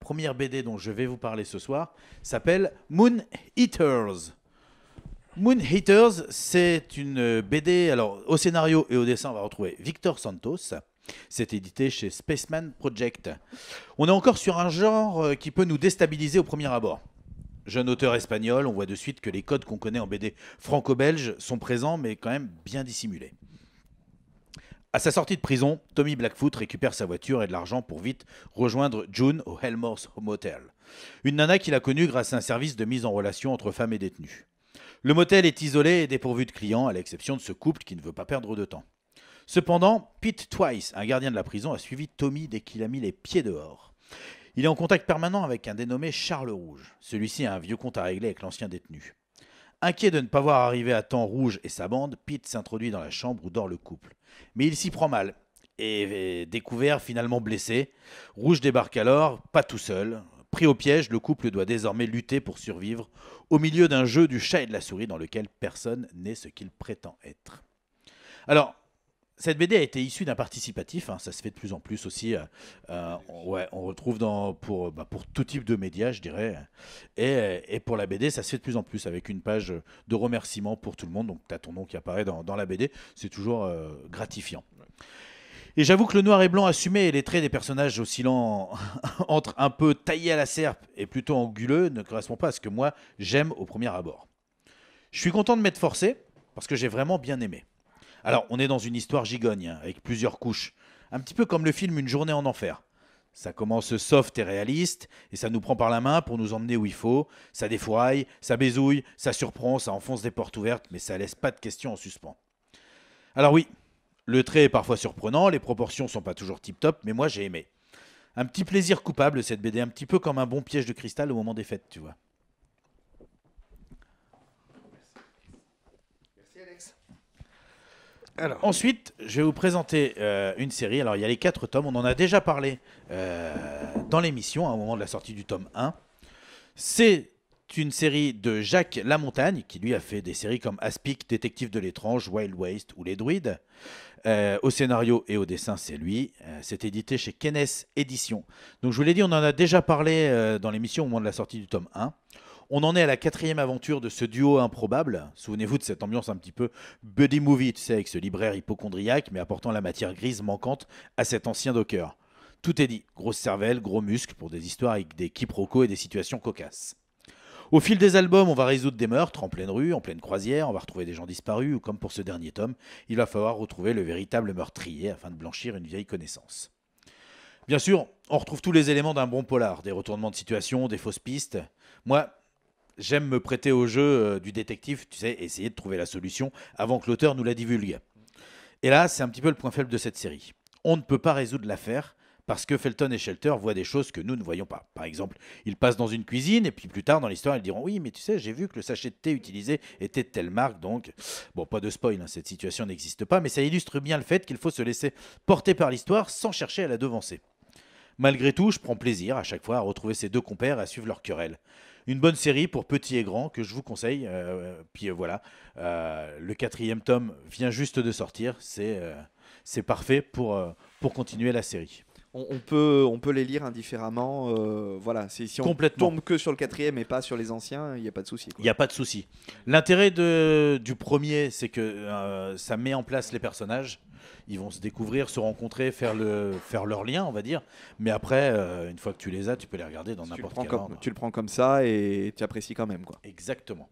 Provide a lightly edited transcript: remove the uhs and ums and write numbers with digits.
première BD dont je vais vous parler ce soir s'appelle Moon Eaters. Moon Eaters, c'est une BD. Alors, au scénario et au dessin, on va retrouver Victor Santos. C'est édité chez Spaceman Project. On est encore sur un genre qui peut nous déstabiliser au premier abord. Jeune auteur espagnol, on voit de suite que les codes qu'on connaît en BD franco-belge sont présents, mais quand même bien dissimulés. À sa sortie de prison, Tommy Blackfoot récupère sa voiture et de l'argent pour vite rejoindre June au Helmors Motel. Une nana qu'il a connue grâce à un service de mise en relation entre femmes et détenus. Le motel est isolé et dépourvu de clients, à l'exception de ce couple qui ne veut pas perdre de temps. Cependant, Pete Twice, un gardien de la prison, a suivi Tommy dès qu'il a mis les pieds dehors. Il est en contact permanent avec un dénommé Charles Rouge. Celui-ci a un vieux compte à régler avec l'ancien détenu. Inquiet de ne pas voir arriver à temps Rouge et sa bande, Pete s'introduit dans la chambre où dort le couple. Mais il s'y prend mal et découvert, finalement blessé. Rouge débarque alors, pas tout seul. Pris au piège, le couple doit désormais lutter pour survivre au milieu d'un jeu du chat et de la souris dans lequel personne n'est ce qu'il prétend être. Alors, cette BD a été issue d'un participatif, hein, ça se fait de plus en plus aussi. On retrouve pour tout type de médias, je dirais. Et pour la BD, ça se fait de plus en plus avec une page de remerciements pour tout le monde. Donc, tu as ton nom qui apparaît dans la BD. C'est toujours gratifiant. Et j'avoue que le noir et blanc assumé et les traits des personnages oscillant entre un peu taillés à la serpe et plutôt anguleux ne correspondent pas à ce que moi j'aime au premier abord. Je suis content de m'être forcé parce que j'ai vraiment bien aimé. Alors, on est dans une histoire gigogne, hein, avec plusieurs couches. Un petit peu comme le film Une journée en enfer. Ça commence soft et réaliste, et ça nous prend par la main pour nous emmener où il faut. Ça défouraille, ça bézouille, ça surprend, ça enfonce des portes ouvertes, mais ça laisse pas de questions en suspens. Alors oui, le trait est parfois surprenant, les proportions sont pas toujours tip-top, mais moi j'ai aimé. Un petit plaisir coupable cette BD, un petit peu comme un bon piège de cristal au moment des fêtes, tu vois. Alors. Ensuite, je vais vous présenter une série. Alors, il y a les 4 tomes. On en a déjà parlé dans l'émission, au moment de la sortie du tome 1. C'est une série de Jacques Lamontagne, qui lui a fait des séries comme Aspic, Détective de l'étrange, Wild Waste ou Les Druides. Au scénario et au dessin, c'est lui. C'est édité chez Kenes Éditions. Donc, je vous l'ai dit, on en a déjà parlé dans l'émission au moment de la sortie du tome 1. On en est à la 4e aventure de ce duo improbable. Souvenez-vous de cette ambiance un petit peu buddy movie, tu sais, avec ce libraire hypocondriaque, mais apportant la matière grise manquante à cet ancien docker. Tout est dit. Grosse cervelle, gros muscles pour des histoires avec des quiproquos et des situations cocasses. Au fil des albums, on va résoudre des meurtres en pleine rue, en pleine croisière, on va retrouver des gens disparus, ou comme pour ce dernier tome, il va falloir retrouver le véritable meurtrier afin de blanchir une vieille connaissance. Bien sûr, on retrouve tous les éléments d'un bon polar, des retournements de situation, des fausses pistes. Moi, j'aime me prêter au jeu du détective, tu sais, essayer de trouver la solution avant que l'auteur nous la divulgue. Et là, c'est un petit peu le point faible de cette série. On ne peut pas résoudre l'affaire parce que Felton et Shelter voient des choses que nous ne voyons pas. Par exemple, ils passent dans une cuisine et puis plus tard dans l'histoire, ils diront « Oui, mais tu sais, j'ai vu que le sachet de thé utilisé était de telle marque, donc... » Bon, pas de spoil, hein, cette situation n'existe pas, mais ça illustre bien le fait qu'il faut se laisser porter par l'histoire sans chercher à la devancer. Malgré tout, je prends plaisir à chaque fois à retrouver ces deux compères et à suivre leur querelle. Une bonne série pour petits et grands que je vous conseille. Puis voilà, le 4e tome vient juste de sortir. C'est parfait pour continuer la série. On peut les lire indifféremment. Voilà, si on Complètement. tombe que sur le 4e et pas sur les anciens, il n'y a pas de souci. Il n'y a pas de souci. L'intérêt du premier, c'est que ça met en place les personnages. Ils vont se découvrir, se rencontrer, faire leur lien, on va dire. Mais après, une fois que tu les as, tu peux les regarder dans n'importe quel ordre. Tu le prends comme ça et tu apprécies quand même, quoi. Exactement.